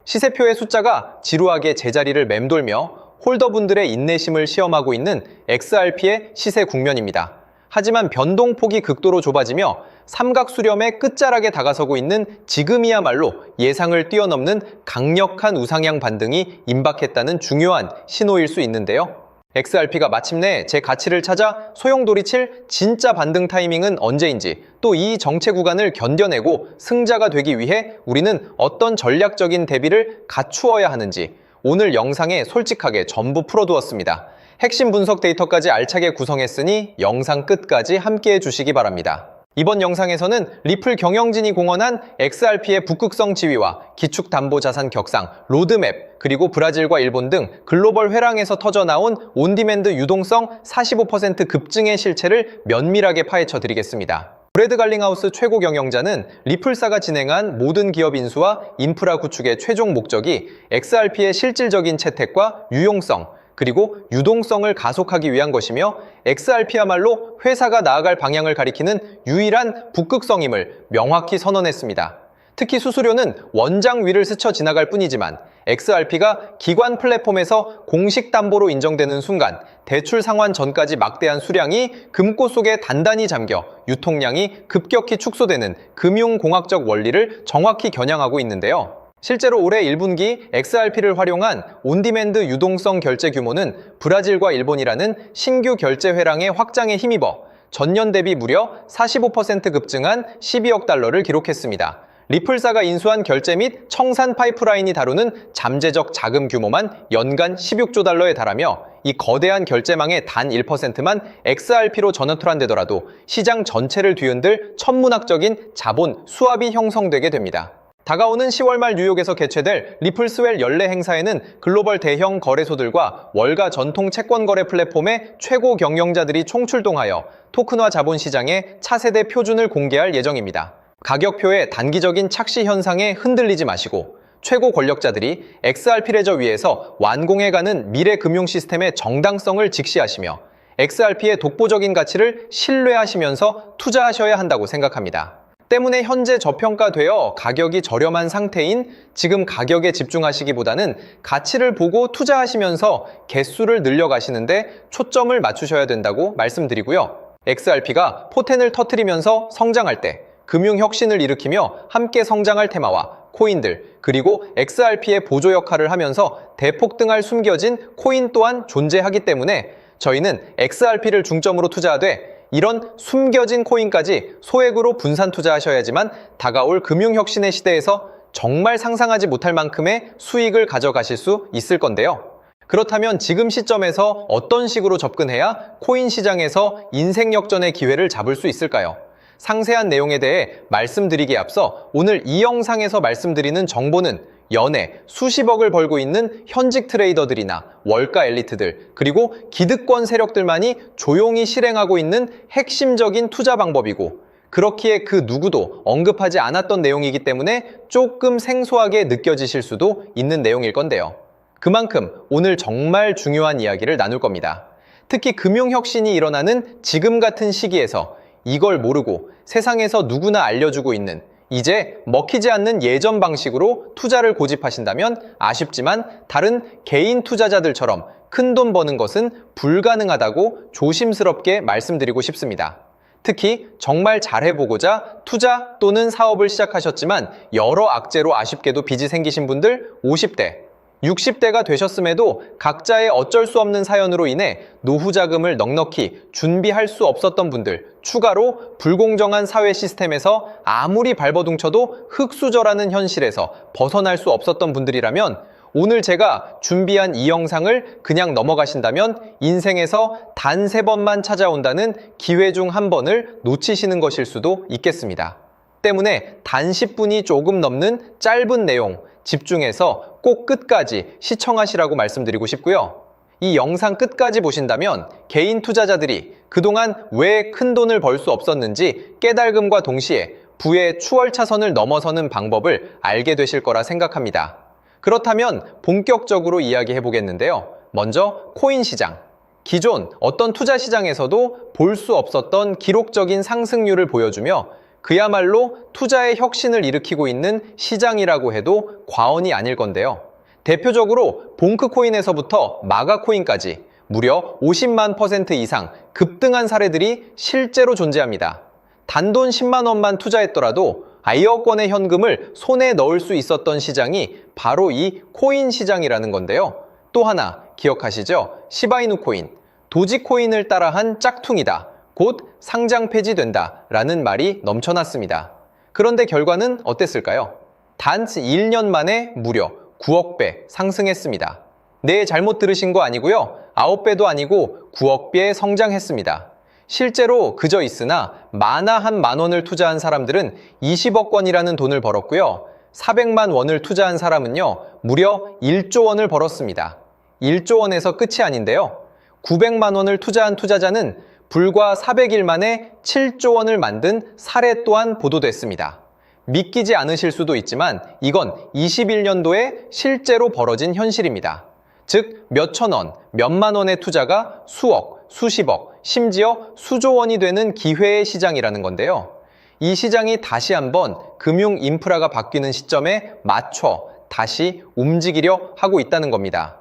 시세표의 숫자가 지루하게 제자리를 맴돌며 홀더분들의 인내심을 시험하고 있는 XRP의 시세 국면입니다. 하지만 변동폭이 극도로 좁아지며 삼각 수렴의 끝자락에 다가서고 있는 지금이야말로 예상을 뛰어넘는 강력한 우상향 반등이 임박했다는 중요한 신호일 수 있는데요. XRP가 마침내 제 가치를 찾아 소용돌이칠 진짜 반등 타이밍은 언제인지, 또 이 정체 구간을 견뎌내고 승자가 되기 위해 우리는 어떤 전략적인 대비를 갖추어야 하는지 오늘 영상에 솔직하게 전부 풀어두었습니다. 핵심 분석 데이터까지 알차게 구성했으니 영상 끝까지 함께해 주시기 바랍니다. 이번 영상에서는 리플 경영진이 공언한 XRP의 북극성 지위와 기축담보자산 격상, 로드맵, 그리고 브라질과 일본 등 글로벌 회랑에서 터져나온 온디맨드 유동성 45% 급증의 실체를 면밀하게 파헤쳐 드리겠습니다. 브래드 갈링하우스 최고 경영자는 리플사가 진행한 모든 기업 인수와 인프라 구축의 최종 목적이 XRP의 실질적인 채택과 유용성, 그리고 유동성을 가속하기 위한 것이며 XRP야말로 회사가 나아갈 방향을 가리키는 유일한 북극성임을 명확히 선언했습니다. 특히 수수료는 원장 위를 스쳐 지나갈 뿐이지만 XRP가 기관 플랫폼에서 공식 담보로 인정되는 순간 대출 상환 전까지 막대한 수량이 금고 속에 단단히 잠겨 유통량이 급격히 축소되는 금융공학적 원리를 정확히 겨냥하고 있는데요. 실제로 올해 1분기 XRP를 활용한 온디맨드 유동성 결제 규모는 브라질과 일본이라는 신규 결제 회랑의 확장에 힘입어 전년 대비 무려 45% 급증한 12억 달러를 기록했습니다. 리플사가 인수한 결제 및 청산 파이프라인이 다루는 잠재적 자금 규모만 연간 16조 달러에 달하며 이 거대한 결제망의 단 1%만 XRP로 전환되더라도 시장 전체를 뒤흔들 천문학적인 자본 수합이 형성되게 됩니다. 다가오는 10월 말 뉴욕에서 개최될 리플스웰 연례 행사에는 글로벌 대형 거래소들과 월가 전통 채권 거래 플랫폼의 최고 경영자들이 총출동하여 토큰화 자본 시장의 차세대 표준을 공개할 예정입니다. 가격표의 단기적인 착시 현상에 흔들리지 마시고 최고 권력자들이 XRP 레저 위에서 완공해가는 미래 금융 시스템의 정당성을 직시하시며 XRP의 독보적인 가치를 신뢰하시면서 투자하셔야 한다고 생각합니다. 때문에 현재 저평가되어 가격이 저렴한 상태인 지금 가격에 집중하시기보다는 가치를 보고 투자하시면서 개수를 늘려가시는데 초점을 맞추셔야 된다고 말씀드리고요. XRP가 포텐을 터뜨리면서 성장할 때 금융혁신을 일으키며 함께 성장할 테마와 코인들, 그리고 XRP의 보조 역할을 하면서 대폭등할 숨겨진 코인 또한 존재하기 때문에 저희는 XRP를 중점으로 투자하되 이런 숨겨진 코인까지 소액으로 분산 투자하셔야지만 다가올 금융혁신의 시대에서 정말 상상하지 못할 만큼의 수익을 가져가실 수 있을 건데요. 그렇다면 지금 시점에서 어떤 식으로 접근해야 코인 시장에서 인생 역전의 기회를 잡을 수 있을까요? 상세한 내용에 대해 말씀드리기에 앞서 오늘 이 영상에서 말씀드리는 정보는 연에 수십억을 벌고 있는 현직 트레이더들이나 월가 엘리트들, 그리고 기득권 세력들만이 조용히 실행하고 있는 핵심적인 투자 방법이고, 그렇기에 그 누구도 언급하지 않았던 내용이기 때문에 조금 생소하게 느껴지실 수도 있는 내용일 건데요. 그만큼 오늘 정말 중요한 이야기를 나눌 겁니다. 특히 금융혁신이 일어나는 지금 같은 시기에서 이걸 모르고 세상에서 누구나 알려주고 있는, 이제 먹히지 않는 예전 방식으로 투자를 고집하신다면 아쉽지만 다른 개인 투자자들처럼 큰돈 버는 것은 불가능하다고 조심스럽게 말씀드리고 싶습니다. 특히 정말 잘해보고자 투자 또는 사업을 시작하셨지만 여러 악재로 아쉽게도 빚이 생기신 분들, 50대, 60대가 되셨음에도 각자의 어쩔 수 없는 사연으로 인해 노후 자금을 넉넉히 준비할 수 없었던 분들, 추가로 불공정한 사회 시스템에서 아무리 발버둥쳐도 흙수저라는 현실에서 벗어날 수 없었던 분들이라면 오늘 제가 준비한 이 영상을 그냥 넘어가신다면 인생에서 단 3번만 찾아온다는 기회 중 한 번을 놓치시는 것일 수도 있겠습니다. 때문에 단 10분이 조금 넘는 짧은 내용 집중해서 꼭 끝까지 시청하시라고 말씀드리고 싶고요. 이 영상 끝까지 보신다면 개인 투자자들이 그동안 왜 큰 돈을 벌 수 없었는지 깨달음과 동시에 부의 추월차선을 넘어서는 방법을 알게 되실 거라 생각합니다. 그렇다면 본격적으로 이야기해 보겠는데요. 먼저 코인 시장. 기존 어떤 투자 시장에서도 볼 수 없었던 기록적인 상승률을 보여주며 그야말로 투자의 혁신을 일으키고 있는 시장이라고 해도 과언이 아닐 건데요. 대표적으로 봉크코인에서부터 마가코인까지 무려 50만 % 이상 급등한 사례들이 실제로 존재합니다. 단돈 10만 원만 투자했더라도 1억 원의 현금을 손에 넣을 수 있었던 시장이 바로 이 코인 시장이라는 건데요. 또 하나 기억하시죠? 시바이누 코인, 도지코인을 따라한 짝퉁이다. 곧 상장 폐지된다. 라는 말이 넘쳐났습니다. 그런데 결과는 어땠을까요? 단 1년 만에 무려 9억 배 상승했습니다. 네, 잘못 들으신 거 아니고요. 9배도 아니고 9억 배 성장했습니다. 실제로 그저 있으나 만화 한 만 원을 투자한 사람들은 20억 원이라는 돈을 벌었고요. 400만 원을 투자한 사람은요, 무려 1조 원을 벌었습니다. 1조 원에서 끝이 아닌데요. 900만 원을 투자한 투자자는 불과 400일 만에 7조 원을 만든 사례 또한 보도됐습니다. 믿기지 않으실 수도 있지만 이건 21년도에 실제로 벌어진 현실입니다. 즉, 몇천 원, 몇만 원의 투자가 수억, 수십억, 심지어 수조 원이 되는 기회의 시장이라는 건데요. 이 시장이 다시 한번 금융 인프라가 바뀌는 시점에 맞춰 다시 움직이려 하고 있다는 겁니다.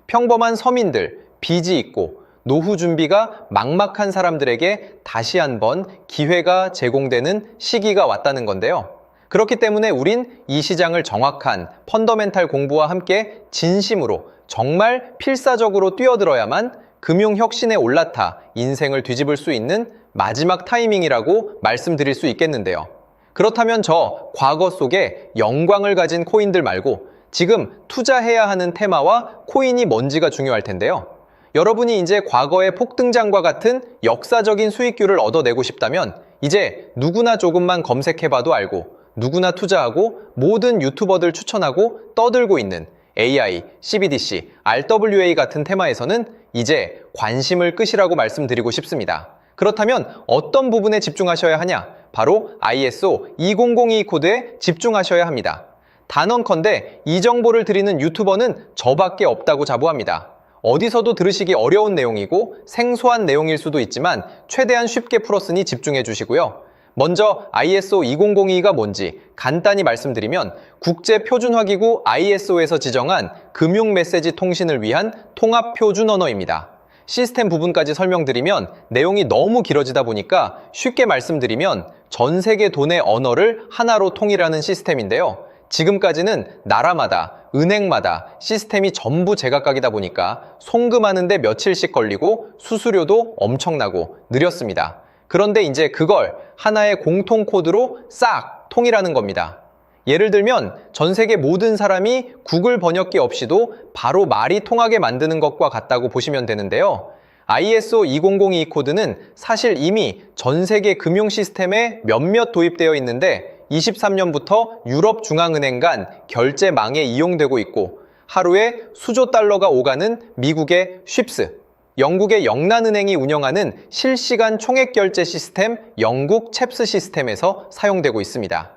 평범한 서민들, 빚이 있고 노후 준비가 막막한 사람들에게 다시 한번 기회가 제공되는 시기가 왔다는 건데요. 그렇기 때문에 우린 이 시장을 정확한 펀더멘탈 공부와 함께 진심으로 정말 필사적으로 뛰어들어야만 금융혁신에 올라타 인생을 뒤집을 수 있는 마지막 타이밍이라고 말씀드릴 수 있겠는데요. 그렇다면 저 과거 속에 영광을 가진 코인들 말고 지금 투자해야 하는 테마와 코인이 뭔지가 중요할 텐데요. 여러분이 이제 과거의 폭등장과 같은 역사적인 수익률을 얻어내고 싶다면 이제 누구나 조금만 검색해봐도 알고 누구나 투자하고 모든 유튜버들 추천하고 떠들고 있는 AI, CBDC, RWA 같은 테마에서는 이제 관심을 끄시라고 말씀드리고 싶습니다. 그렇다면 어떤 부분에 집중하셔야 하냐? 바로 ISO 2002 코드에 집중하셔야 합니다. 단언컨대 이 정보를 드리는 유튜버는 저밖에 없다고 자부합니다. 어디서도 들으시기 어려운 내용이고 생소한 내용일 수도 있지만 최대한 쉽게 풀었으니 집중해 주시고요. 먼저 ISO 2002가 뭔지 간단히 말씀드리면 국제표준화기구 ISO에서 지정한 금융메시지 통신을 위한 통합표준 언어입니다. 시스템 부분까지 설명드리면 내용이 너무 길어지다 보니까 쉽게 말씀드리면 전 세계 돈의 언어를 하나로 통일하는 시스템인데요. 지금까지는 나라마다, 은행마다 시스템이 전부 제각각이다 보니까 송금하는데 며칠씩 걸리고 수수료도 엄청나고 느렸습니다. 그런데 이제 그걸 하나의 공통 코드로 싹 통일하는 겁니다. 예를 들면 전 세계 모든 사람이 구글 번역기 없이도 바로 말이 통하게 만드는 것과 같다고 보시면 되는데요. ISO 2002 코드는 사실 이미 전 세계 금융 시스템에 몇몇 도입되어 있는데 23년부터 유럽중앙은행 간 결제망에 이용되고 있고 하루에 수조 달러가 오가는 미국의 쉽스, 영국의 영란은행이 운영하는 실시간 총액결제 시스템 영국 챕스 시스템에서 사용되고 있습니다.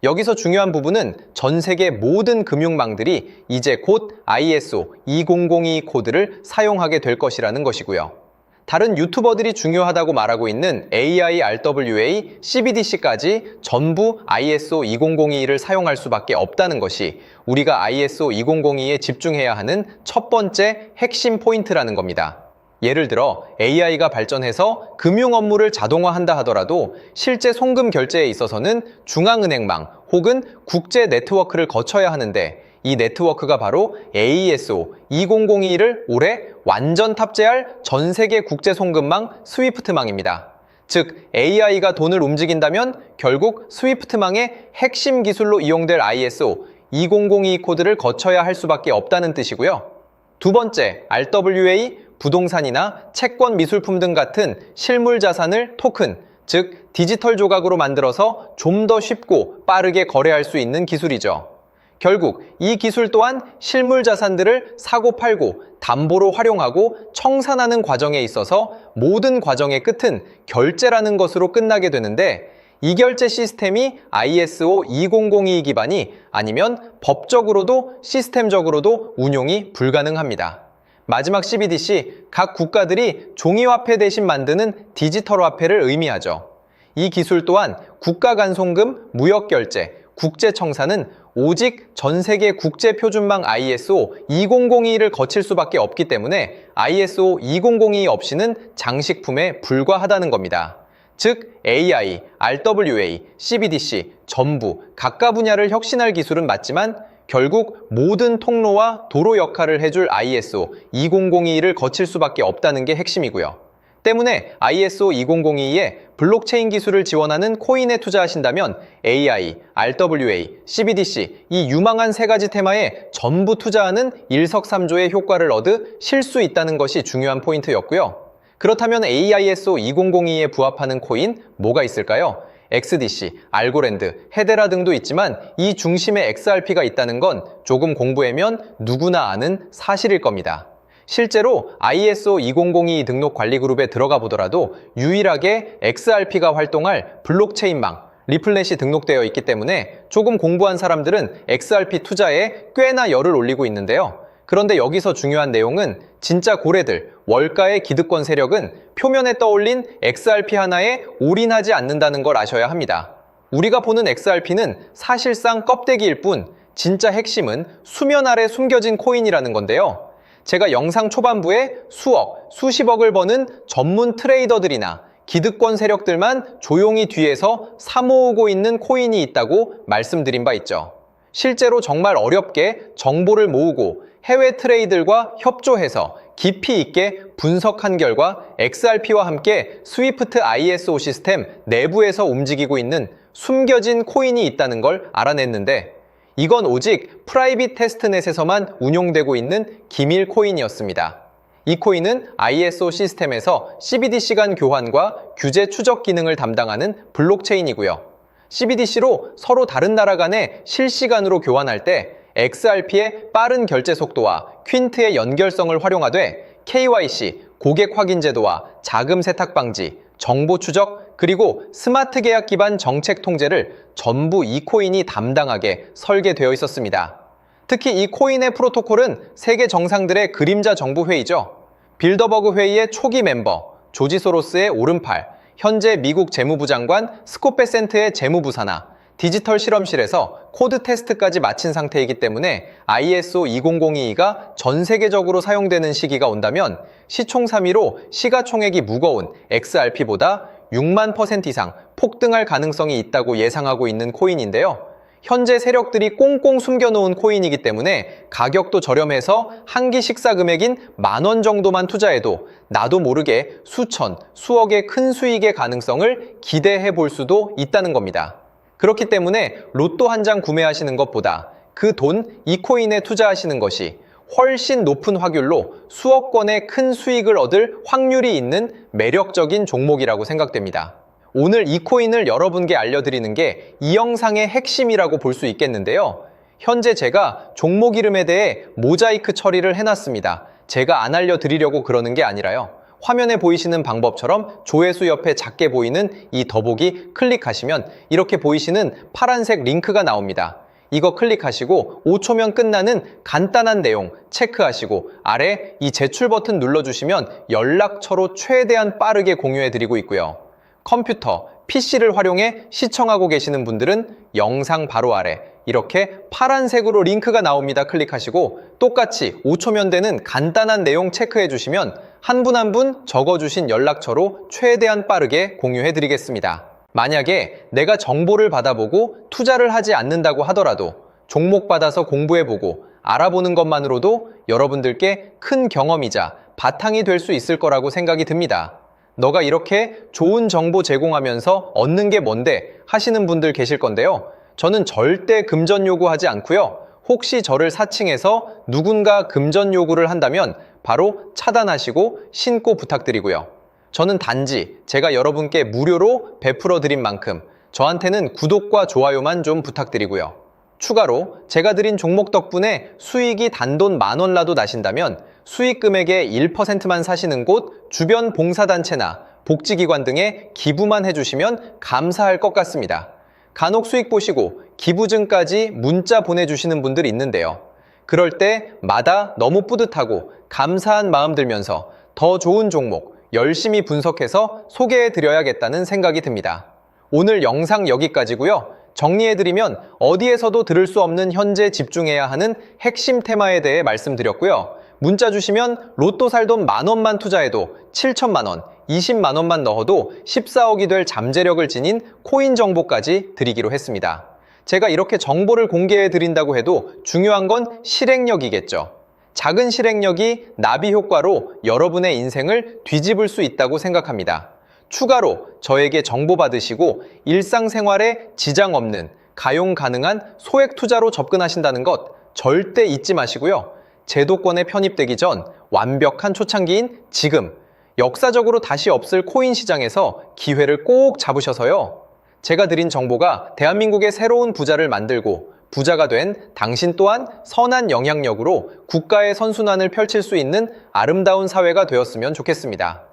여기서 중요한 부분은 전 세계 모든 금융망들이 이제 곧 ISO 2002 코드를 사용하게 될 것이라는 것이고요. 다른 유튜버들이 중요하다고 말하고 있는 AI, RWA, CBDC까지 전부 ISO 2002를 사용할 수밖에 없다는 것이 우리가 ISO 2002에 집중해야 하는 첫 번째 핵심 포인트라는 겁니다. 예를 들어 AI가 발전해서 금융 업무를 자동화한다 하더라도 실제 송금 결제에 있어서는 중앙은행망 혹은 국제 네트워크를 거쳐야 하는데 이 네트워크가 바로 AESO 2002를 올해 완전 탑재할 전 세계 국제 송금망 스위프트망입니다. 즉 AI가 돈을 움직인다면 결국 스위프트망의 핵심 기술로 이용될 ISO 2002 코드를 거쳐야 할 수밖에 없다는 뜻이고요. 두 번째, RWA, 부동산이나 채권 미술품 등 같은 실물 자산을 토큰, 즉 디지털 조각으로 만들어서 좀 더 쉽고 빠르게 거래할 수 있는 기술이죠. 결국 이 기술 또한 실물 자산들을 사고 팔고 담보로 활용하고 청산하는 과정에 있어서 모든 과정의 끝은 결제라는 것으로 끝나게 되는데 이 결제 시스템이 ISO 2002 기반이 아니면 법적으로도 시스템적으로도 운용이 불가능합니다. 마지막 CBDC, 각 국가들이 종이화폐 대신 만드는 디지털 화폐를 의미하죠. 이 기술 또한 국가간송금, 무역결제, 국제청사는 오직 전 세계 국제표준망 ISO 2002를 거칠 수밖에 없기 때문에 ISO 2002 없이는 장식품에 불과하다는 겁니다. 즉 AI, RWA, CBDC 전부 각각 분야를 혁신할 기술은 맞지만 결국 모든 통로와 도로 역할을 해줄 ISO 2002를 거칠 수밖에 없다는 게 핵심이고요. 때문에 ISO 2002에 블록체인 기술을 지원하는 코인에 투자하신다면 AI, RWA, CBDC 이 유망한 세 가지 테마에 전부 투자하는 일석삼조의 효과를 얻으실 수 있다는 것이 중요한 포인트였고요. 그렇다면 AISO 2002에 부합하는 코인 뭐가 있을까요? XDC, 알고랜드, 헤데라 등도 있지만 이 중심에 XRP가 있다는 건 조금 공부하면 누구나 아는 사실일 겁니다. 실제로 ISO 2002 등록 관리 그룹에 들어가 보더라도 유일하게 XRP가 활동할 블록체인망, 리플넷이 등록되어 있기 때문에 조금 공부한 사람들은 XRP 투자에 꽤나 열을 올리고 있는데요. 그런데 여기서 중요한 내용은 진짜 고래들, 월가의 기득권 세력은 표면에 떠올린 XRP 하나에 올인하지 않는다는 걸 아셔야 합니다. 우리가 보는 XRP는 사실상 껍데기일 뿐 진짜 핵심은 수면 아래 숨겨진 코인이라는 건데요. 제가 영상 초반부에 수억, 수십억을 버는 전문 트레이더들이나 기득권 세력들만 조용히 뒤에서 사모으고 있는 코인이 있다고 말씀드린 바 있죠. 실제로 정말 어렵게 정보를 모으고 해외 트레이더들과 협조해서 깊이 있게 분석한 결과 XRP와 함께 스위프트 ISO 시스템 내부에서 움직이고 있는 숨겨진 코인이 있다는 걸 알아냈는데 이건 오직 프라이빗 테스트넷에서만 운용되고 있는 기밀 코인이었습니다. 이 코인은 ISO 시스템에서 CBDC 간 교환과 규제 추적 기능을 담당하는 블록체인이고요. CBDC로 서로 다른 나라 간에 실시간으로 교환할 때 XRP의 빠른 결제 속도와 퀸트의 연결성을 활용하되 KYC, 고객 확인 제도와 자금 세탁 방지, 정보 추적, 그리고 스마트 계약 기반 정책 통제를 전부 이 코인이 담당하게 설계되어 있었습니다. 특히 이 코인의 프로토콜은 세계 정상들의 그림자 정부 회의죠. 빌더버그 회의의 초기 멤버, 조지 소로스의 오른팔, 현재 미국 재무부 장관 스콧 베센트의 재무부 산하, 디지털 실험실에서 코드 테스트까지 마친 상태이기 때문에 ISO 2002가 전 세계적으로 사용되는 시기가 온다면 시총3위로 시가총액이 무거운 XRP보다 6만% 이상 폭등할 가능성이 있다고 예상하고 있는 코인인데요. 현재 세력들이 꽁꽁 숨겨놓은 코인이기 때문에 가격도 저렴해서 한 끼 식사 금액인 10,000원 정도만 투자해도 나도 모르게 수천, 수억의 큰 수익의 가능성을 기대해 볼 수도 있다는 겁니다. 그렇기 때문에 로또 한 장 구매하시는 것보다 그 돈 이 코인에 투자하시는 것이 훨씬 높은 확률로 수억 건의 큰 수익을 얻을 확률이 있는 매력적인 종목이라고 생각됩니다. 오늘 이 코인을 여러분께 알려드리는 게 이 영상의 핵심이라고 볼 수 있겠는데요. 현재 제가 종목 이름에 대해 모자이크 처리를 해놨습니다. 제가 안 알려드리려고 그러는 게 아니라요. 화면에 보이시는 방법처럼 조회수 옆에 작게 보이는 이 더보기 클릭하시면 이렇게 보이시는 파란색 링크가 나옵니다. 이거 클릭하시고 5초면 끝나는 간단한 내용 체크하시고 아래 이 제출 버튼 눌러주시면 연락처로 최대한 빠르게 공유해드리고 있고요. 컴퓨터, PC를 활용해 시청하고 계시는 분들은 영상 바로 아래 이렇게 파란색으로 링크가 나옵니다. 클릭하시고 똑같이 5초면 되는 간단한 내용 체크해 주시면 한 분 한 분 적어주신 연락처로 최대한 빠르게 공유해 드리겠습니다. 만약에 내가 정보를 받아보고 투자를 하지 않는다고 하더라도 종목 받아서 공부해보고 알아보는 것만으로도 여러분들께 큰 경험이자 바탕이 될 수 있을 거라고 생각이 듭니다. 너가 이렇게 좋은 정보 제공하면서 얻는 게 뭔데 하시는 분들 계실 건데요. 저는 절대 금전 요구하지 않고요. 혹시 저를 사칭해서 누군가 금전 요구를 한다면 바로 차단하시고 신고 부탁드리고요. 저는 단지 제가 여러분께 무료로 베풀어 드린 만큼 저한테는 구독과 좋아요만 좀 부탁드리고요. 추가로 제가 드린 종목 덕분에 수익이 단돈 10,000원라도 나신다면 수익 금액의 1%만 사시는 곳 주변 봉사단체나 복지기관 등에 기부만 해주시면 감사할 것 같습니다. 간혹 수익 보시고 기부증까지 문자 보내주시는 분들이 있는데요. 그럴 때마다 너무 뿌듯하고 감사한 마음 들면서 더 좋은 종목 열심히 분석해서 소개해드려야겠다는 생각이 듭니다. 오늘 영상 여기까지고요. 정리해드리면 어디에서도 들을 수 없는 현재 집중해야 하는 핵심 테마에 대해 말씀드렸고요. 문자 주시면 로또 살 돈 10,000원만 투자해도 7천만 원, 20만 원만 넣어도 14억이 될 잠재력을 지닌 코인 정보까지 드리기로 했습니다. 제가 이렇게 정보를 공개해 드린다고 해도 중요한 건 실행력이겠죠. 작은 실행력이 나비 효과로 여러분의 인생을 뒤집을 수 있다고 생각합니다. 추가로 저에게 정보 받으시고 일상생활에 지장 없는 가용 가능한 소액 투자로 접근하신다는 것 절대 잊지 마시고요. 제도권에 편입되기 전 완벽한 초창기인 지금 역사적으로 다시 없을 코인 시장에서 기회를 꼭 잡으셔서요. 제가 드린 정보가 대한민국의 새로운 부자를 만들고 부자가 된 당신 또한 선한 영향력으로 국가의 선순환을 펼칠 수 있는 아름다운 사회가 되었으면 좋겠습니다.